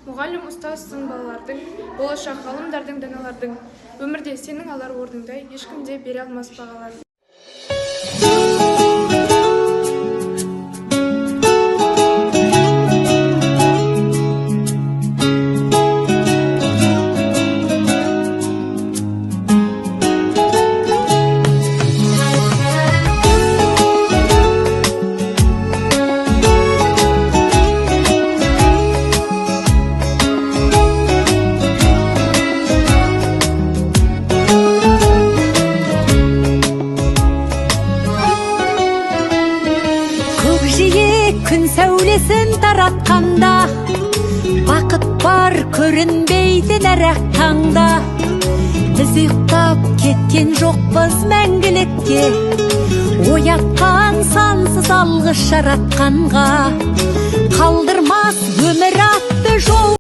Мұғалім ұстазсың балалардың, болашақ ғалымдардың, даналардың. Өмірде сенің алар орныңдай ешкімде бере алмас бағалар. Күн сәулесін таратқанда, бақыт бар көрінбейді нәрәк таңда. Біз ұйықтап кеткен жоқпыз мәңгілікке, оятқан сансыз алғыс жаратқанға. Қалдырмас өмір атты жол.